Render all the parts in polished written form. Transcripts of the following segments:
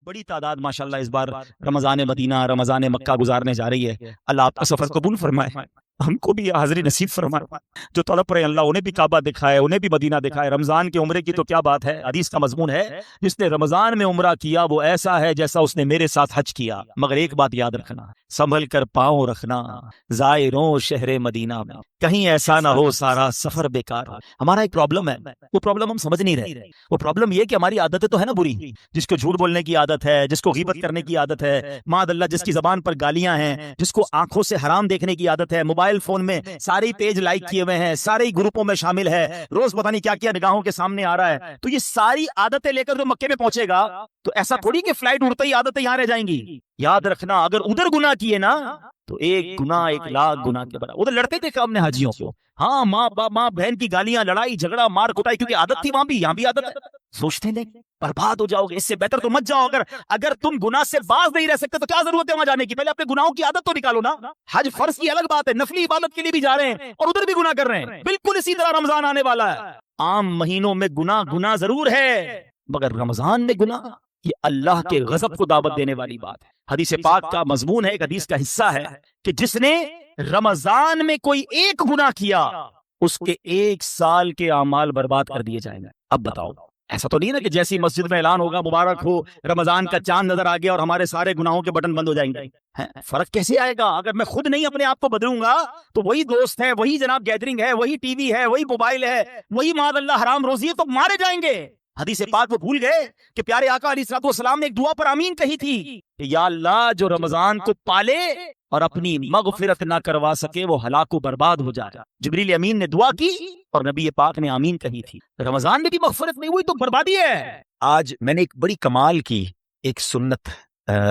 بڑی تعداد ماشاءاللہ اس بار رمضان مدینہ رمضان مکہ گزارنے جا رہی ہے. اللہ آپ کا سفر قبول فرمائے, ہم کو بھی حاضری نصیب فرمائے. جو طلب رہے اللہ انہیں بھی کعبہ دکھائے, انہیں بھی مدینہ دکھائے. رمضان کے عمرے کی تو کیا بات ہے, حدیث کا مضمون ہے جس نے رمضان میں عمرہ کیا وہ ایسا ہے جیسا اس نے میرے ساتھ حج کیا. مگر ایک بات یاد رکھنا, سنبھل کر پاؤں رکھنا زائروں شہر مدینہ میں, کہیں ایسا نہ ہو سارا سفر بیکار ہو. ہمارا ایک پرابلم ہے, وہ پرابلم ہم سمجھ نہیں رہے. وہ پرابلم یہ کہ ہماری عادتیں تو ہے نا بری, جس کو جھوٹ بولنے کی عادت ہے, جس کو غیبت کرنے کی عادت ہے, معاذ اللہ جس کی زبان پر گالیاں ہیں, جس کو آنکھوں سے حرام دیکھنے کی عادت ہے, موبائل فون میں سارے پیج لائک کیے ہوئے ہیں, سارے گروپوں میں شامل ہے, روز پتہ نہیں کیا کیا نگاہوں کے سامنے آ رہا ہے. تو یہ ساری عادتیں لے کر جو مکے میں پہنچے گا تو ایسا تھوڑی کہ فلائٹ اڑتے ہی عادتیں یہاں رہ جائیں گی. یاد رکھنا اگر ادھر گناہ کیے نا تو ایک گناہ 1,00,000 گناہ کے برابر. ادھر لڑتے تھے ہم نے حاجیوں کو, ہاں ماں باپ ماں بہن کی گالیاں, لڑائی جھگڑا, مار کٹائی, کیونکہ عادت تھی وہاں بھی, یہاں بھی عادت ہے. سوچتے نہیں برباد ہو جاؤ گے, اس سے بہتر تو مت جاؤ. اگر تم گناہ سے باز نہیں رہ سکتے تو کیا ضرورت ہے وہاں جانے کی, پہلے اپنے گناہوں کی عادت تو نکالو نا. حج فرض کی الگ بات ہے, نفلی عبادت کے لیے بھی جا رہے ہیں اور ادھر بھی گناہ کر رہے ہیں. بالکل اسی طرح رمضان آنے والا ہے. عام مہینوں میں گناہ ضرور ہے, مگر رمضان میں گناہ یہ اللہ کے غضب کو دعوت دینے والی بات ہے. حدیث پاک کا مضمون ہے, ایک حدیث کا حصہ ہے کہ جس نے رمضان میں کوئی ایک گناہ کیا اس کے 1 سال کے اعمال برباد کر دیے جائیں گے. اب بتاؤ, ایسا تو نہیں نا کہ جیسی مسجد میں اعلان ہوگا مبارک ہو رمضان کا چاند نظر آ گیا اور ہمارے سارے گناہوں کے بٹن بند ہو جائیں گے. فرق کیسے آئے گا اگر میں خود نہیں اپنے آپ کو بدلوں گا؟ تو وہی دوست ہے, وہی جناب گیدرنگ ہے, وہی ٹی وی ہے, وہی موبائل ہے, وہی معاذ اللہ حرام روزی ہے, تو مارے جائیں گے. حدیث پاک وہ بھول گئے کہ پیارے آقا علیہ الصلوۃ والسلام نے ایک دعا پر آمین کہی تھی کہ یا اللہ جو رمضان کو پالے اور اپنی مغفرت نہ کروا سکے وہ ہلاک و برباد ہو جائے. جبریل امین نے دعا کی اور نبی پاک نے آمین کہی تھی. رمضان میں بھی مغفرت نہیں ہوئی تو بربادی ہے. آج میں نے ایک بڑی کمال کی ایک سنت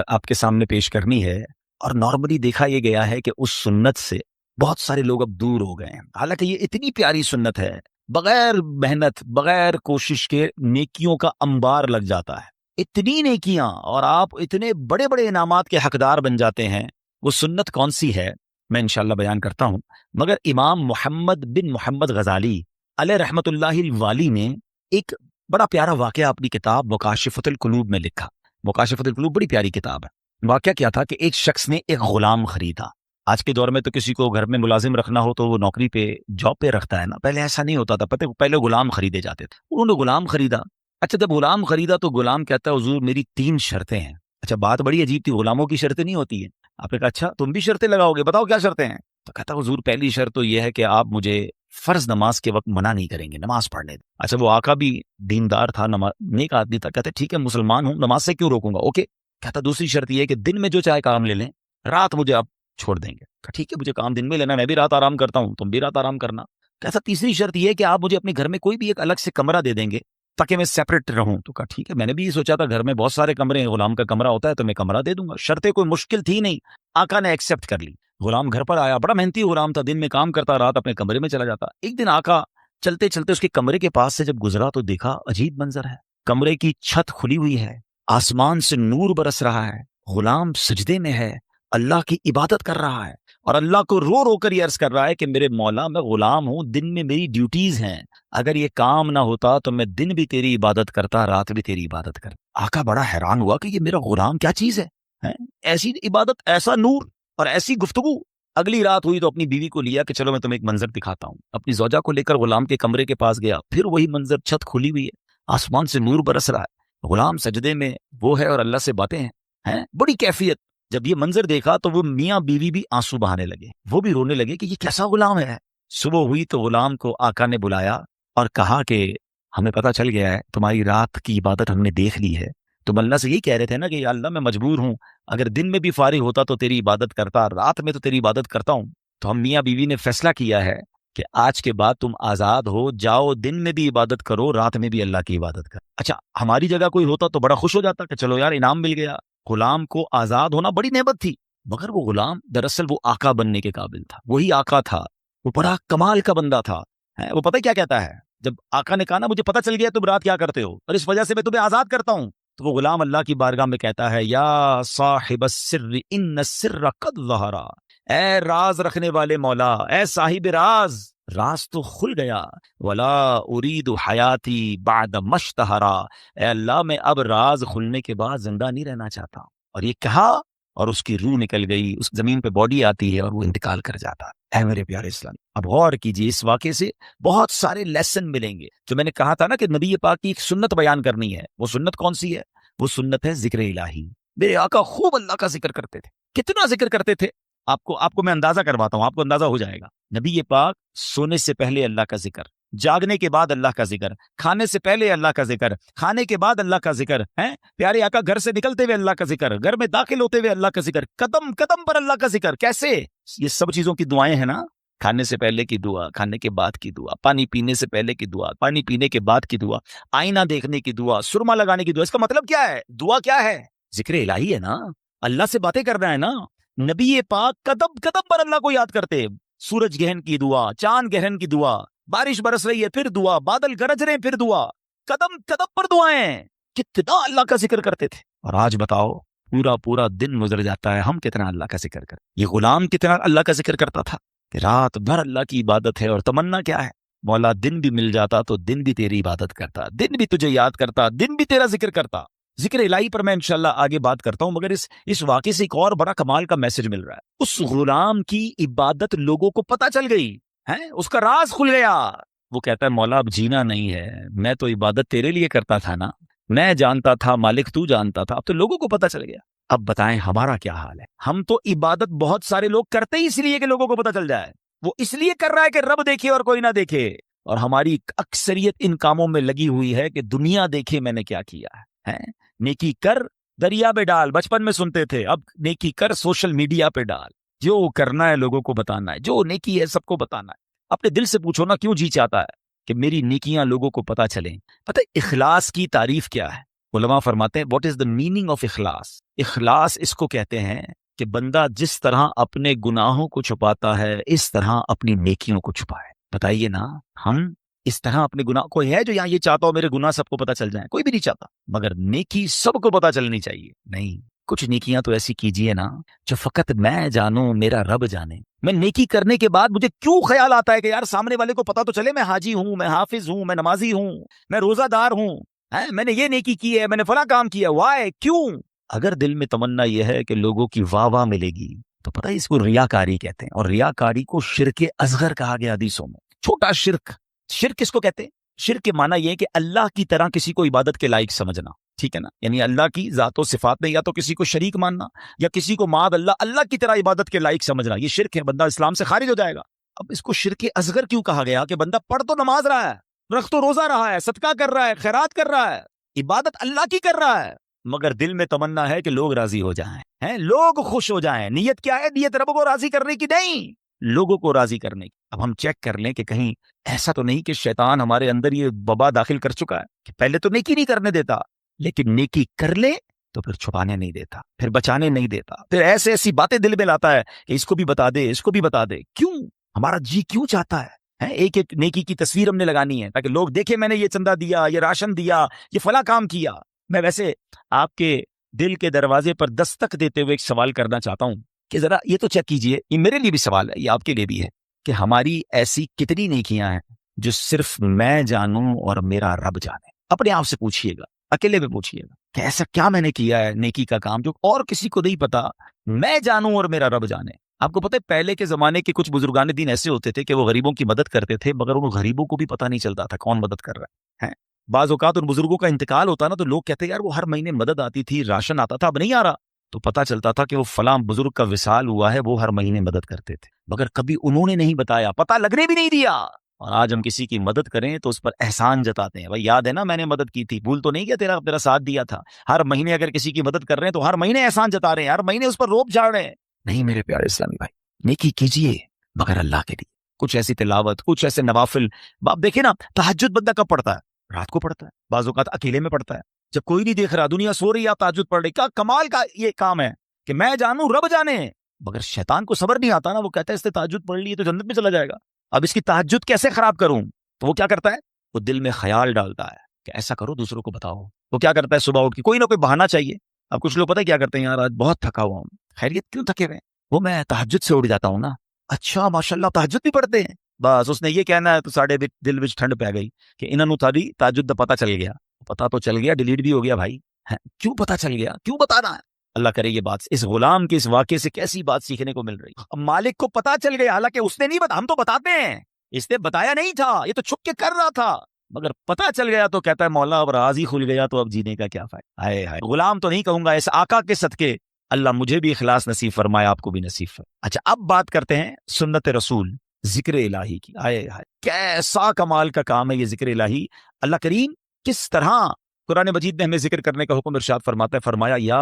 آپ کے سامنے پیش کرنی ہے, اور نارملی دیکھا یہ گیا ہے کہ اس سنت سے بہت سارے لوگ اب دور ہو گئے ہیں. حالانکہ یہ اتنی پیاری سنت ہے, بغیر محنت بغیر کوشش کے نیکیوں کا انبار لگ جاتا ہے. اتنی نیکیاں اور آپ اتنے بڑے بڑے انعامات کے حقدار بن جاتے ہیں. وہ سنت کون سی ہے میں انشاءاللہ بیان کرتا ہوں. مگر امام محمد بن محمد غزالی علیہ رحمت اللہ الوالی نے ایک بڑا پیارا واقعہ اپنی کتاب مکاشفۃ القلوب میں لکھا. مکاشفۃ القلوب بڑی پیاری کتاب ہے. واقعہ کیا تھا کہ ایک شخص نے ایک غلام خریدا. آج کے دور میں تو کسی کو گھر میں ملازم رکھنا ہو تو وہ نوکری پہ جاب پہ رکھتا ہے نا, پہلے ایسا نہیں ہوتا تھا. پہلے غلام خریدے جاتے تھے. انہوں نے غلام خریدا. اچھا جب غلام خریدا تو غلام کہتا ہے حضور میری 3 شرطیں ہیں. اچھا بات بڑی عجیب تھی, غلاموں کی شرطیں نہیں ہوتی ہیں. آپ نے کہا اچھا تم بھی شرطیں لگاؤ گے, بتاؤ کیا شرطیں ہیں. تو کہتا حضور پہلی شرط تو یہ ہے کہ آپ مجھے فرض نماز کے وقت منع نہیں کریں گے, نماز پڑھنے دیں. اچھا وہ آقا بھی دیندار تھا, نیک آدمی تھا. کہتے ٹھیک ہے مسلمان ہوں, نماز سے کیوں روکوں گا, اوکے. کہتا دوسری شرط یہ ہے کہ دن میں جو چاہے کام لے لیں, رات مجھے آپ چھوڑ دیں گے. کہا ٹھیک ہے مجھے کام دن میں لینا, میں بھی رات آرام کرتا ہوں, تم بھی رات آرام کرنا. کہتا تیسری شرط یہ ہے کہ آپ مجھے اپنے گھر میں کوئی بھی ایک الگ سے کمرہ دے دیں گے تاکہ میں سیپریٹ رہوں. تو کہا ٹھیک ہے, میں نے بھی یہ سوچا تھا گھر میں بہت سارے کمرے ہیں, غلام کا کمرہ ہوتا ہے تو میں کمرہ دے دوں گا. شرطیں کوئی مشکل تھی نہیں, آقا نے ایکسیپٹ کر لی. غلام گھر پر آیا, بڑا محنتی غلام تھا, دن میں کام کرتا, رات اپنے کمرے میں چلا جاتا. ایک دن آقا چلتے چلتے اس کے کمرے کے پاس سے جب گزرا تو دیکھا عجیب منظر ہے. کمرے کی چھت کھلی ہوئی ہے, آسمان سے نور برس رہا ہے, غلام سجدے میں ہے, اللہ کی عبادت کر رہا ہے اور اللہ کو رو رو کر یہ عرض کر رہا ہے کہ میرے مولا میں غلام ہوں, دن میں میری ڈیوٹیز ہیں, اگر یہ کام نہ ہوتا تو میں دن بھی تیری عبادت کرتا, رات بھی تیری عبادت کرتا. آقا بڑا حیران ہوا کہ یہ میرا غلام کیا چیز ہے, ایسی عبادت, ایسا نور اور ایسی گفتگو. اگلی رات ہوئی تو اپنی بیوی کو لیا کہ چلو میں تمہیں ایک منظر دکھاتا ہوں. اپنی زوجہ کو لے کر غلام کے کمرے کے پاس گیا, پھر وہی منظر, چھت کھلی ہوئی ہے, آسمان سے نور برس رہا ہے, غلام سجدے میں وہ ہے اور اللہ سے باتیں ہیں, بڑی کیفیت. جب یہ منظر دیکھا تو وہ میاں بیوی بھی آنسو بہانے لگے, وہ بھی رونے لگے کہ یہ کیسا غلام ہے. صبح ہوئی تو غلام کو آقا نے بلایا اور کہا کہ ہمیں پتہ چل گیا ہے تمہاری رات کی عبادت ہم نے دیکھ لی ہے. تم اللہ سے یہی کہہ رہے تھے نا کہ یا اللہ میں مجبور ہوں, اگر دن میں بھی فارغ ہوتا تو تیری عبادت کرتا, رات میں تو تیری عبادت کرتا ہوں. تو ہم میاں بیوی نے فیصلہ کیا ہے کہ آج کے بعد تم آزاد ہو, جاؤ دن میں بھی عبادت کرو, رات میں بھی اللہ کی عبادت کرو. اچھا ہماری جگہ کوئی ہوتا تو بڑا خوش ہو جاتا کہ چلو یار انعام مل گیا. غلام کو آزاد ہونا بڑی نعمت تھی, مگر وہ غلام دراصل وہ آقا بننے کے قابل تھا, وہی آقا تھا, وہ بڑا کمال کا بندہ تھا. وہ پتہ کیا کہتا ہے, جب آقا نے کہا نا مجھے پتہ چل گیا تم رات کیا کرتے ہو اور اس وجہ سے میں تمہیں آزاد کرتا ہوں, تو وہ غلام اللہ کی بارگاہ میں کہتا ہے یا صاحب السر ان السر قد ظہرا, اے راز رکھنے والے مولا، اے صاحب راز، راز تو کھل گیا. ولا ارید حیاتی بعد مشتہرا، اے اللہ میں اب راز کھلنے کے بعد زندہ نہیں رہنا چاہتا. اور یہ کہا اور اس کی روح نکل گئی، اس زمین پہ باڈی آتی ہے اور وہ انتقال کر جاتا. اے میرے پیارے اسلام، اب غور کیجیے، اس واقعے سے بہت سارے لیسن ملیں گے. جو میں نے کہا تھا نا کہ نبی پاک کی ایک سنت بیان کرنی ہے، وہ سنت کون سی ہے؟ وہ سنت ہے ذکر الہی. میرے آقا خوب اللہ کا ذکر کرتے تھے. کتنا ذکر کرتے تھے؟ آپ کو میں اندازہ کرواتا ہوں، آپ کو اندازہ ہو جائے گا. نبی پاک سونے سے پہلے اللہ کا ذکر، جاگنے کے بعد اللہ کا ذکر، کھانے سے پہلے اللہ کا ذکر، کھانے کے بعد اللہ کا ذکر ہے. پیارے آقا گھر سے نکلتے ہوئے اللہ کا ذکر، گھر میں داخل ہوتے ہوئے اللہ کا ذکر، قدم قدم پر اللہ کا ذکر. کیسے؟ یہ سب چیزوں کی دعائیں ہیں نا. کھانے سے پہلے کی دعا، کھانے کے بعد کی دعا، پانی پینے سے پہلے کی دعا، پانی پینے کے بعد کی دعا، آئینہ دیکھنے کی دعا، سرما لگانے کی دعا. اس کا مطلب کیا ہے؟ دعا کیا ہے؟ ذکر الہی ہے نا. اللہ سے باتیں کرنا ہے نا. نبی پاک قدم قدم پر اللہ کو یاد کرتے. سورج گہن کی دعا، چاند گہن کی دعا، بارش برس رہی ہے پھر دعا، بادل گرج رہے ہیں پھر دعا، قدم قدم پر دعائیں. کتنا اللہ کا ذکر کرتے تھے. اور آج بتاؤ، پورا پورا دن گزر جاتا ہے، ہم کتنا اللہ کا ذکر کرتے. یہ غلام کتنا اللہ کا ذکر کرتا تھا کہ رات بھر اللہ کی عبادت ہے. اور تمنا کیا ہے؟ مولا دن بھی مل جاتا تو دن بھی تیری عبادت کرتا، دن بھی تجھے یاد کرتا، دن بھی تیرا ذکر کرتا. ذکر الہی پر میں انشاءاللہ آگے بات کرتا ہوں، مگر اس واقعے سے ایک اور بڑا کمال کا میسج مل رہا ہے. اس غلام کی عبادت لوگوں کو پتہ چل گئی ہے، اس کا راز کھل گیا. وہ کہتا ہے مولا اب جینا نہیں ہے، میں تو عبادت تیرے لیے کرتا تھا نا، میں جانتا تھا مالک تو جانتا تھا، اب تو لوگوں کو پتہ چل گیا. اب بتائیں ہمارا کیا حال ہے؟ ہم تو عبادت بہت سارے لوگ کرتے ہی اس لیے کہ لوگوں کو پتہ چل جائے. وہ اس لیے کر رہا ہے کہ رب دیکھے اور کوئی نہ دیکھے. اور ہماری اکثریت ان کاموں میں لگی ہوئی ہے کہ دنیا دیکھے میں نے کیا کیا ہے. نیکی کر دریا پہ ڈال، بچپن میں سنتے تھے، اب نیکی کر سوشل میڈیا پہ ڈال. جو کرنا ہے لوگوں کو بتانا ہے، جو نیکی ہے سب کو بتانا ہے. اپنے دل سے پوچھو نا، کیوں جی چاہتا ہے کہ میری نیکیاں لوگوں کو پتہ چلیں؟ پتہ اخلاص کی تعریف کیا ہے؟ علماء فرماتے ہیں what is the meaning of اخلاص. اخلاص اس کو کہتے ہیں کہ بندہ جس طرح اپنے گناہوں کو چھپاتا ہے اس طرح اپنی نیکیوں کو چھپائے. بتائیے نا، ہم اس طرح اپنے گناہ، کوئی ہے جو یہاں یہ چاہتا ہو میرے گناہ سب کو پتہ چل جائیں؟ کوئی بھی نہیں چاہتا. مگر نیکی سب کو پتہ چلنی چاہیے. نہیں، کچھ نیکیاں تو ایسی کیجئے نا جو فقط میں جانوں، میرا رب جانے. میں نیکی کرنے کے بعد مجھے کیوں خیال آتا ہے کہ یار سامنے والے کو پتہ تو چلے میں حاجی ہوں، میں حافظ ہوں، میں نمازی ہوں، میں روزہ دار ہوں، میں نے یہ نیکی کی ہے، میں نے فلاں کام کیا. وائے؟ کیوں؟ اگر دل میں تمنا یہ ہے کہ لوگوں کی واہ واہ ملے گی تو پتہ اس کو ریاکاری کہتے ہیں. اور ریاکاری کو شرک اصغر کہا گیا حدیثوں میں. چھوٹا شرک. شرک کس کو کہتے ہیں؟ شرک کے معنی یہ ہے کہ اللہ کی طرح کسی کو عبادت کے لائق سمجھنا. ٹھیک ہے نا؟ یعنی اللہ کی ذات و صفات میں یا تو کسی کو شریک ماننا یا کسی کو معاذ اللہ کی طرح عبادت کے لائق سمجھنا. یہ شرک ہے، بندہ اسلام سے خارج ہو جائے گا. اب اس کو شرک اصغر کیوں کہا گیا؟ کہ بندہ پڑھ تو نماز رہا ہے، رکھ تو روزہ رہا ہے، صدقہ کر رہا ہے، خیرات کر رہا ہے، عبادت اللہ کی کر رہا ہے، مگر دل میں تمنا ہے کہ لوگ راضی ہو جائیں، لوگ خوش ہو جائیں. نیت کیا ہے؟ نیت رب کو راضی کرنے کی نہیں، لوگوں کو راضی کرنے کی. اب ہم چیک کر لیں کہ کہیں ایسا تو نہیں کہ شیطان ہمارے اندر یہ وبا داخل کر چکا ہے کہ پہلے تو نیکی نہیں کرنے دیتا، لیکن نیکی کر لے تو پھر چھپانے نہیں دیتا، پھر بچانے نہیں دیتا، پھر ایسی باتیں دل میں لاتا ہے کہ اس کو بھی بتا دے، اس کو بھی بتا دے. کیوں؟ ہمارا جی کیوں چاہتا ہے ایک ایک نیکی کی تصویر ہم نے لگانی ہے تاکہ لوگ دیکھیں میں نے یہ چندہ دیا، یہ راشن دیا، یہ فلاں کام کیا. میں ویسے آپ کے دل کے دروازے پر دستک دیتے ہوئے ایک سوال کرنا چاہتا ہوں کہ ذرا یہ تو چیک کیجئے، یہ میرے لیے بھی سوال ہے، یہ آپ کے لیے بھی ہے، کہ ہماری ایسی کتنی نیکیاں ہیں جو صرف میں جانوں اور میرا رب جانے. اپنے آپ سے پوچھئے گا، اکیلے میں پوچھئے گا کہ ایسا کیا میں نے کیا ہے نیکی کا کام جو اور کسی کو نہیں پتا، میں جانوں اور میرا رب جانے. آپ کو پتہ ہے پہلے کے زمانے کے کچھ بزرگان دین ایسے ہوتے تھے کہ وہ غریبوں کی مدد کرتے تھے، مگر ان غریبوں کو بھی پتہ نہیں چلتا تھا کون مدد کر رہا ہے. بعض اوقات ان بزرگوں کا انتقال ہوتا نا تو لوگ کہتے ہیں یار وہ ہر مہینے مدد آتی تھی، راشن آتا تھا، اب نہیں آ رہا. تو پتہ چلتا تھا کہ وہ فلاں بزرگ کا وصال ہوا ہے، وہ ہر مہینے مدد کرتے تھے، مگر کبھی انہوں نے نہیں بتایا، پتہ لگنے بھی نہیں دیا. اور آج ہم کسی کی مدد کریں تو اس پر احسان جتاتے ہیں. بھائی یاد ہے نا میں نے مدد کی تھی، بھول تو نہیں کیا، تیرا ساتھ دیا تھا. ہر مہینے اگر کسی کی مدد کر رہے ہیں تو ہر مہینے احسان جتا رہے ہیں، ہر مہینے اس پر روب جھاڑ رہے ہیں. نہیں میرے پیارے اسلامی بھائی، نیکی کیجئے مگر اللہ کے لیے. کچھ ایسی تلاوت، کچھ ایسے نوافل. آپ دیکھیں نا تہجد بندہ کب پڑھتا ہے؟ رات کو پڑھتا ہے، بعض اوقات اکیلے میں پڑھتا ہے جب کوئی نہیں دیکھ رہا، دنیا سو رہی ہے، آپ تہجد پڑھ رہے. کیا کمال کا یہ کام ہے کہ میں جانوں رب جانے. مگر شیطان کو صبر نہیں آتا نا، وہ کہتا ہے اس نے تہجد پڑھ لی تو جنت میں چلا جائے گا، اب اس کی تہجد کیسے خراب کروں. تو وہ کیا کرتا ہے؟ وہ دل میں خیال ڈالتا ہے کہ ایسا کرو دوسروں کو بتاؤ. وہ کیا کرتا ہے؟ صبح اٹھ کے کوئی نہ کوئی بہانہ چاہیے. اب کچھ لوگ پتہ کیا کرتے ہیں، یار آج بہت تھکا ہوا ہوں. خیریت؟ کیوں تھکے ہوئے ہیں؟ وہ میں تہجد سے اٹھ جاتا ہوں نا. اچھا ماشاءاللہ تہجد بھی پڑھتے ہیں. بس اس نے یہ کہنا ہے تو ساڑے دل وچ ٹھنڈ پی گئی کہ انہوں نے تھاری تہجد دا پتہ چل گیا. پتہ تو چل گیا, ڈیلیٹ بھی ہو گیا بھائی. کیوں پتہ چل گیا, کیوں بتانا ہے؟ اللہ کرے یہ بات اس غلام کے اس واقعے سے کیسی بات سیکھنے کو مل رہی. اب مالک کو پتہ چل گیا, حالانکہ اس نے نہیں بتا, ہم تو بتاتے ہیں, اس نے بتایا نہیں تھا, یہ تو چھپ کے کر رہا تھا, مگر پتہ چل گیا تو کہتا ہے مولا اب راز ہی کھل گیا تو اب جینے کا کیا فائدہ. ہائے ہائے, غلام تو نہیں کہوں گا, اس آقا کے صدقے اللہ مجھے بھی اخلاص نصیب فرمائے, آپ کو بھی نصیب فرمائے. اچھا اب بات کرتے ہیں سنت رسول, ذکر الہی کی. آئے ہائے کیسا کمال کا کام ہے یہ ذکر الہی. اللہ کریم کس طرح قرآن مجید میں ہمیں ذکر کرنے کا حکم ارشاد فرماتا ہے, فرمایا یا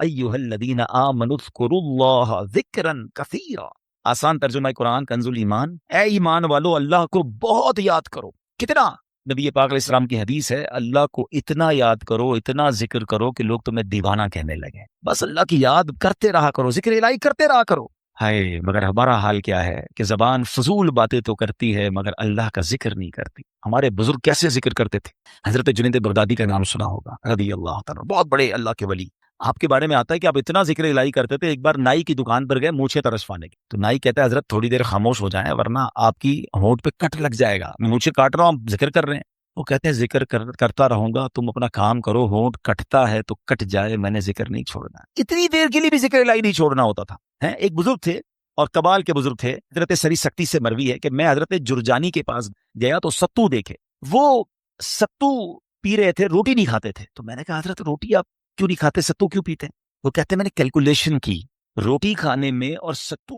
ایھا الذین آمنوا اذکروا اللہ ذکرا کثیرا. آسان ترجمہ قرآن کنز الایمان, اے ایمان والو اللہ کو بہت یاد کرو. کتنا؟ نبی پاک علیہ السلام کی حدیث ہے, اللہ کو اتنا یاد کرو, اتنا ذکر کرو کہ لوگ تمہیں دیوانہ کہنے لگے. بس اللہ کی یاد کرتے رہا کرو, ذکر الہی کرتے رہا کرو. ہائے مگر ہمارا حال کیا ہے کہ زبان فضول باتیں تو کرتی ہے مگر اللہ کا ذکر نہیں کرتی. ہمارے بزرگ کیسے ذکر کرتے تھے؟ حضرت جنید بغدادی کا نام سنا ہوگا رضی اللہ تعالیٰ, بہت بڑے اللہ کے ولی. آپ کے بارے میں آتا ہے کہ آپ اتنا ذکر الہی کرتے تھے, ایک بار نائی کی دکان پر گئے مونچھیں ترشوانے کی, تو نائی کہتا ہے حضرت تھوڑی دیر خاموش ہو جائیں ورنہ آپ کی ہونٹ پہ کٹ لگ جائے گا, میں مونچھیں کاٹ رہا ہوں آپ ذکر کر رہے ہیں. وہ کہتے ہیں ذکر کرتا رہوں گا, تم اپنا کام کرو, ہونٹ کٹتا ہے تو کٹ جائے, میں نے ذکر نہیں چھوڑنا. اتنی دیر کے لیے بھی ذکر الہی نہیں چھوڑنا ہوتا تھا. ایک بزرگ تھے اور کبال کے بزرگ تھے, حضرت سری سکتی سے مروی ہے کہ میں حضرت جرجانی کے پاس گیا تو ستو دیکھے, وہ ستو پی رہے تھے, روٹی نہیں کھاتے تھے. تو میں نے کہا حضرت روٹی آپ کیوں نہیں کھاتے, ستو کیوں پیتے ہیں؟ وہ کہتے ہیں میں نے کیلکولیشن کی, روٹی کھانے میں اور ستو